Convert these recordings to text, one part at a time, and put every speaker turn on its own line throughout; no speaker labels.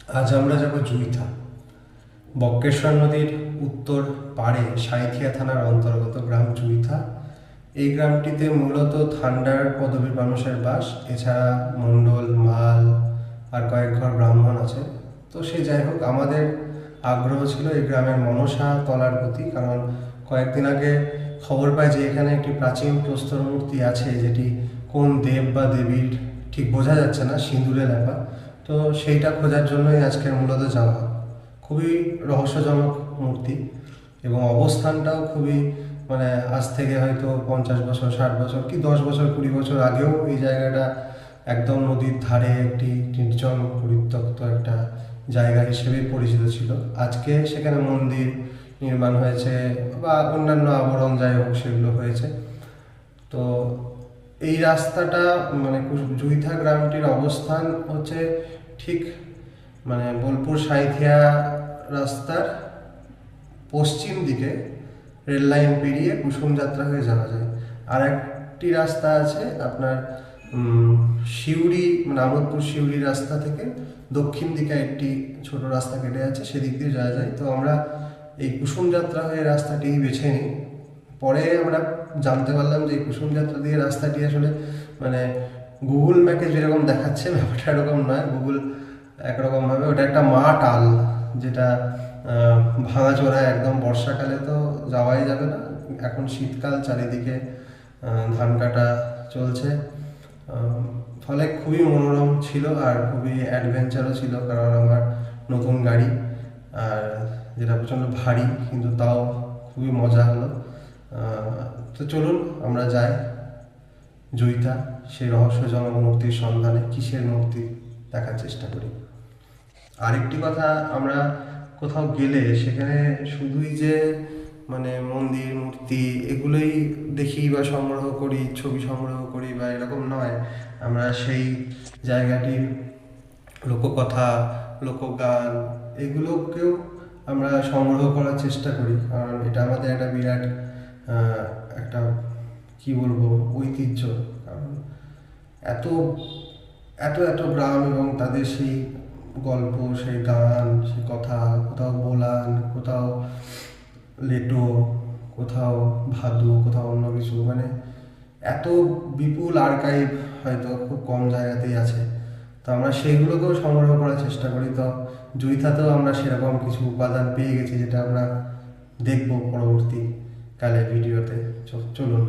আজ আমরা যাব জুইথা। বক্রেশ্বর নদীর উত্তর পাড়ে সাঁইথিয়া থানার অন্তর্গত গ্রাম জুইথা। এই গ্রামটিতে মূলত থান্ডার পদবীর মানুষের বাস, এছাড়া মণ্ডল, মাল আর কয়েক ঘর ব্রাহ্মণ আছে। তো সে যাই হোক, আমাদের আগ্রহ ছিল এই গ্রামের মনসা তলার প্রতি, কারণ কয়েকদিন আগে খবর পাই যে এখানে একটি প্রাচীন প্রস্তর মূর্তি আছে, যেটি কোন দেব বা দেবীর ঠিক বোঝা যাচ্ছে না, সিঁদুরে লেপা। তো সেইটা খোঁজার জন্যই আজকের মূলত যাওয়া। খুবই রহস্যজনক মূর্তি এবং অবস্থানটাও খুবই, মানে আজ থেকে হয়তো 50 বছর, 60 বছর কি 10 বছর, 20 বছর আগেও এই জায়গাটা একদম নদীর ধারে একটি নির্জন পরিত্যক্ত একটা জায়গা হিসেবেই পরিচিত ছিল। আজকে সেখানে মন্দির নির্মাণ হয়েছে বা অন্যান্য আবরণ যাই হোক সেগুলো হয়েছে। তো এই রাস্তাটা, মানে জুইথা গ্রামটির অবস্থান হচ্ছে ঠিক মানে বোলপুর সাঁইথিয়া রাস্তার পশ্চিম দিকে, রেল লাইন পেরিয়ে কুসুম যাত্রা হয়ে যাওয়া যায়। আর একটি রাস্তা আছে আপনার সিউড়ি, মানে আমোদপুর সিউড়ি রাস্তা থেকে দক্ষিণ দিকে একটি ছোট রাস্তা কেটে আছে, সেদিক দিয়ে যাওয়া যায়। তো আমরা এই কুসুম যাত্রা হয়ে রাস্তাটি বেছে নিই। পরে আমরা জানতে পারলাম যে এই কুসুম যাত্রা দিয়ে রাস্তাটি আসলে, মানে গুগল ম্যাপে যেরকম দেখাচ্ছে ব্যাপারটা এরকম নয়। গুগল একরকমভাবে, ওটা একটা মাটাল, যেটা ভাঙাচোরা একদম। বর্ষাকালে তো যাওয়াই যাবে না, এখন শীতকাল, চারিদিকে ধান কাটা চলছে। ফলে খুবই মনোরম ছিল আর খুবই অ্যাডভেঞ্চারও ছিল, কারণ আমার নতুন গাড়ি, আর যেটা প্রচণ্ড ভারী, কিন্তু তাও খুবই মজা হলো। তো চলুন আমরা যাই জুইথা, সেই রহস্যজনক মূর্তির সন্ধানে। কিসের মূর্তি দেখার চেষ্টা করি। আরেকটি কথা, আমরা কোথাও গেলে সেখানে শুধুই যে মানে মন্দির, মূর্তি এগুলোই দেখি বা সংগ্রহ করি, ছবি সংগ্রহ করি বা এরকম নয়। আমরা সেই জায়গাটির লোককথা, লোকগান এগুলোকেও আমরা সংগ্রহ করার চেষ্টা করি, কারণ এটা আমাদের একটা বিরাট একটা কি বলবো ঐতিহ্য। কারণ এত এত এত গ্রাম এবং তাদের সেই গল্প, সেই গান, সেই কথা, কোথাও বোলান, কোথাও লেটো, কোথাও ভাদু, কোথাও অন্য কিছু, মানে এত বিপুল আর্কাইভ হয়তো খুব কম জায়গাতেই আছে। তো আমরা সেইগুলোকেও সংগ্রহ করার চেষ্টা করি। তো জুইথাতেও আমরা সেরকম কিছু উপাদান পেয়ে গেছি, যেটা আমরা দেখব পরবর্তীকালে ভিডিওতে। চলুন।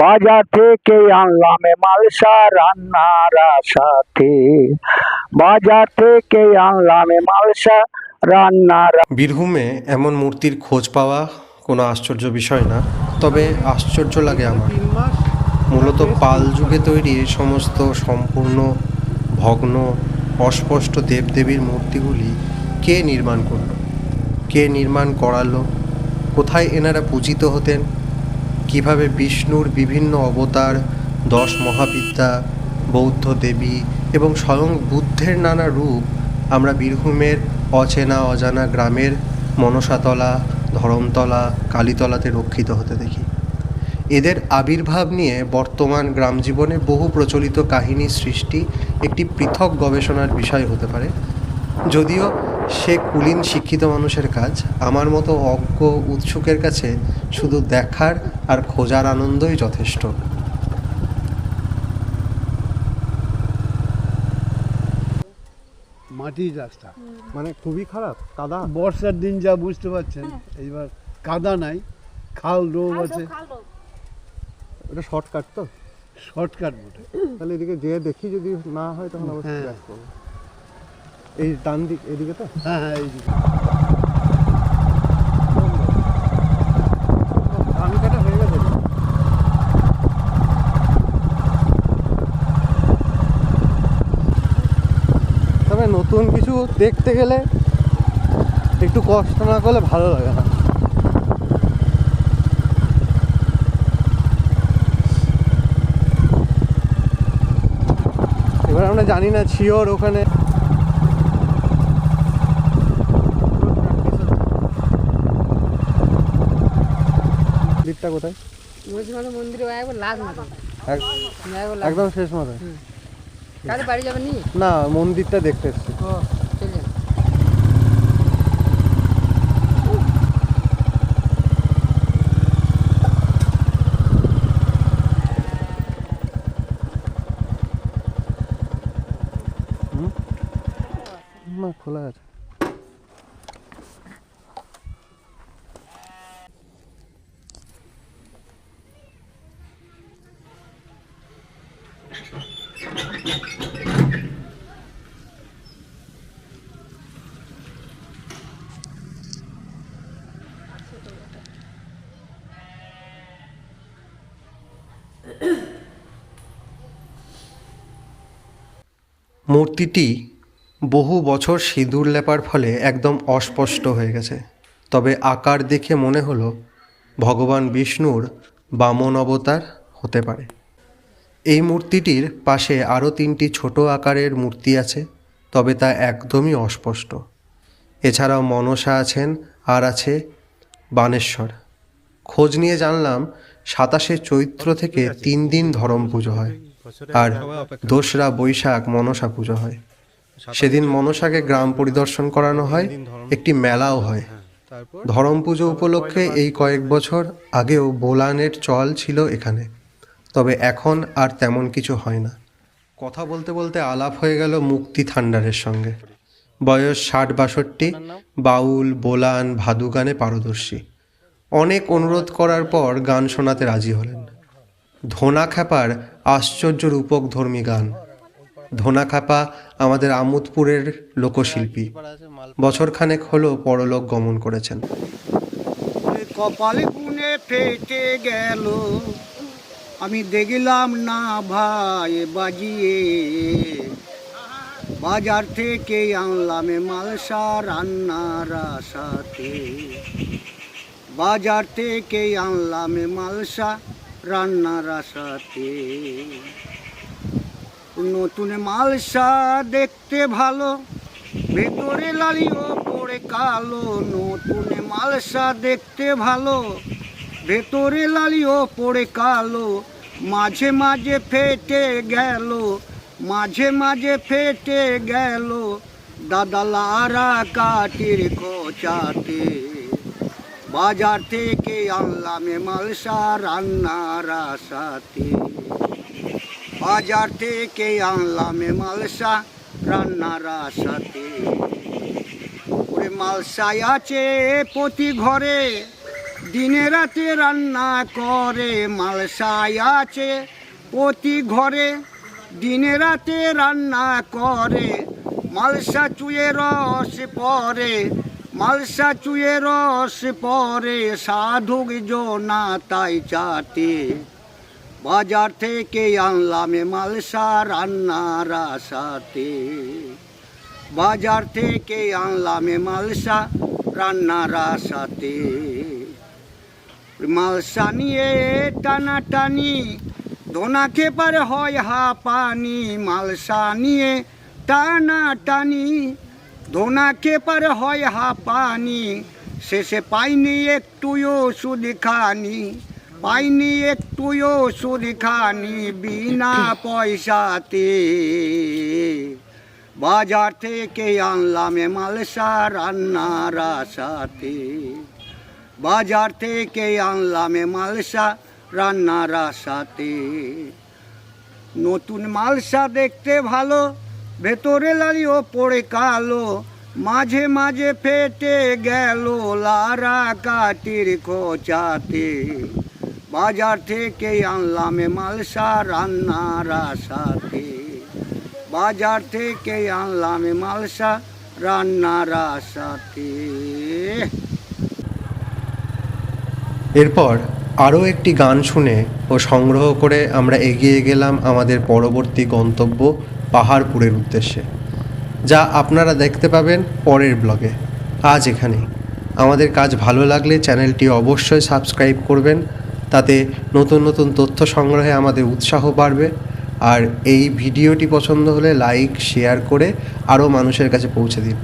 বাজার থেকে আনলাম মালসা রান্নার সাথে, বাজার থেকে আনলাম মালসা রান্নার।
বীরভূমে এমন মূর্তির খোঁজ পাওয়া কোনো আশ্চর্য বিষয় না, তবে আশ্চর্য লাগে আমার। মূলত পাল যুগে তৈরি এই সমস্ত সম্পূর্ণ ভগ্ন, অস্পষ্ট দেবদেবীর মূর্তিগুলি কে নির্মাণ করলো, কে নির্মাণ করালো, কোথায় এনারা পূজিত হতেন, কিভাবে বিষ্ণুর বিভিন্ন অবতার, 10 মহাবিদ্যা, বৌদ্ধ দেবী এবং স্বয়ং বুদ্ধের নানা রূপ আমরা বীরভূমের অচেনা অজানা গ্রামের মনসাতলা, ধরমতলা, কালীতলাতে রক্ষিত হতে দেখি। এদের আবির্ভাব নিয়ে বর্তমান গ্রাম জীবনে বহু প্রচলিত কাহিনী সৃষ্টি একটি পৃথক গবেষণার বিষয় হতে পারে, যদিও সে কুলীন শিক্ষিত মানুষের কাজ। আমার মতো অজ্ঞ উৎসুকের কাছে শুধু দেখার আর খোঁজার আনন্দই যথেষ্ট।
মাটির রাস্তা,
মানে খুবই খারাপ, কাদা।
বর্ষার দিন যা বুঝতে পারছেন। এইবার কাদা নাই, খাল ডোব আছে।
এটা শর্টকাট তো?
শর্টকাট বটে।
তাহলে এদিকে যেয়ে দেখি, যদি না হয় তখন আবার
হ্যাঁ।
ব্যাক করবো। এই ডান দিক, এদিকে তো?
হ্যাঁ হ্যাঁ, এইদিকে
ধান কাটা হয়ে গেছে। তবে নতুন কিছু দেখতে গেলে একটু কষ্ট না করলে ভালো লাগে না। এবার আমরা জানি না শিওর ওখানে দিকটা কোথায়?
মন্দিরে একবার লাস্ট মাথা,
একদম শেষ মাথায়?
কালে বাড়ি যাবেন নি?
না, মন্দিরটা দেখতে এসেছি।
না খোলা আছে।
মূর্তিটি বহু বছর সিঁদুর লেপার ফলে একদম অস্পষ্ট হয়ে গেছে, তবে আকার দেখে মনে হলো ভগবান বিষ্ণুর বামন অবতার হতে পারে। এই মূর্তিটির পাশে আরও 3টি ছোট আকারের মূর্তি আছে, তবে তা একদমই অস্পষ্ট। এছাড়াও মনসা আছেন, আর আছে বানেশ্বর। খোঁজ নিয়ে জানলাম 27শে চৈত্র থেকে 3 দিন ধরম পুজো হয়, আর 2রা বৈশাখ মনসা পুজো হয়। সেদিন মনসাকে গ্রাম পরিদর্শন করানো হয়, একটি মেলাও হয়। ধরম পুজো উপলক্ষে এই কয়েক বছর আগেও বোলানের চল ছিল এখানে, তবে এখন আর তেমন কিছু হয় না। কথা বলতে বলতে আলাপ হয়ে গেল মুক্তি থান্ডারের সঙ্গে। বয়স 60-62, বাউল, বোলান, ভাদু গানে পারদর্শী। অনেক অনুরোধ করার পর গান শোনাতে রাজি হলেন। ধোনা খ্যাপার আশ্চর্য রূপকধর্মী গান। ধোনা খ্যাপা আমাদের আমোদপুরের লোকশিল্পী। বছরখানেক হলো পরলোক গমন করেছেন।
কপাল গুনে ফেটে গেল, আমি দেখলাম না ভাই বাজিয়ে, বাজার থেকে আনলাম মালসা রান্নার আশাতে, বাজার থেকে আনলাম মালসা রান্নার আশাতে। নতুন মালসা দেখতে ভালো, ভেতরে লালি ওপরে কালো। নতুন মালসা দেখতে ভালো, ভেতরে লালি ওপরে কালো। মাঝে মাঝে ফেটে গেল, মাঝে মাঝে ফেটে গেল, দাদা লারা কাটির কোচাতে। বাজার থেকে আনলাম মালসা রান্নার আশাতে, বাজার থেকে আনলাম মালসা রান্নার আশাতে। ওরে মালসাই আছে প্রতি ঘরে, দিনে রাতে রান্না করে। মালসাই আছে প্রতি ঘরে, দিনে রাতে রান্না করে। মালসা চুয়ে রস পরে, মালসা চুয়ে রস পরে, সাধুক জোনা তাই চাতে। বাজার থেকে আনলাম মালসা রান্নার আশাতে, বাজার থেকে আনলাম মালসা রান্নার আশাতে। মালসা নিয়ে টানাটানি, ধোনা খেপার হয় হাঁপানি। মালসা নিয়ে টানাটানি, ধোনা খেপার হয় হাঁপানি। শেষে পাইনি একটু ওষুধ খানি, পাইনি একটু ওষুধ খানি বিনা পয়সাতে। বাজার থেকে আনলাম মালসা রান্নার আশাতে, বাজার থেকে আনলাম মালসা রান্নার আশাতে। নতুন মালসা দেখতে ভালো, ভেতরে লালি ওপরে কালো। মাঝে মাঝে ফেটে গেল, লারা কাটির খোঁচাতে। বাজার থেকে আনলাম মালসা রান্নার আশাতে, বাজার থেকে আনলাম মালসা রান্নার আশাতে।
এরপর আরও একটি গান শুনে ও সংগ্রহ করে আমরা এগিয়ে গেলাম আমাদের পরবর্তী গন্তব্য পাহাড়পুরের উদ্দেশ্যে, যা আপনারা দেখতে পাবেন পরের ব্লগে। আজ এখানেই। আমাদের কাজ ভালো লাগলে চ্যানেলটি অবশ্যই সাবস্ক্রাইব করবেন, তাতে নতুন নতুন তথ্য সংগ্রহে আমাদের উৎসাহ বাড়বে। আর এই ভিডিওটি পছন্দ হলে লাইক শেয়ার করে আরও মানুষের কাছে পৌঁছে দিন।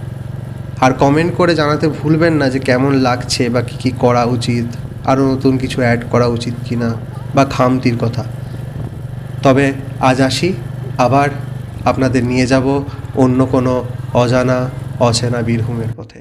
আর কমেন্ট করে জানাতে ভুলবেন না যে কেমন লাগছে বা কী কী করা উচিত, আরও নতুন কিছু অ্যাড করা উচিত কি না, বা খামতির কথা। তবে আজ আসি, আবার আপনাদের নিয়ে যাব অন্য কোনো অজানা অচেনা বীরভূমের পথে।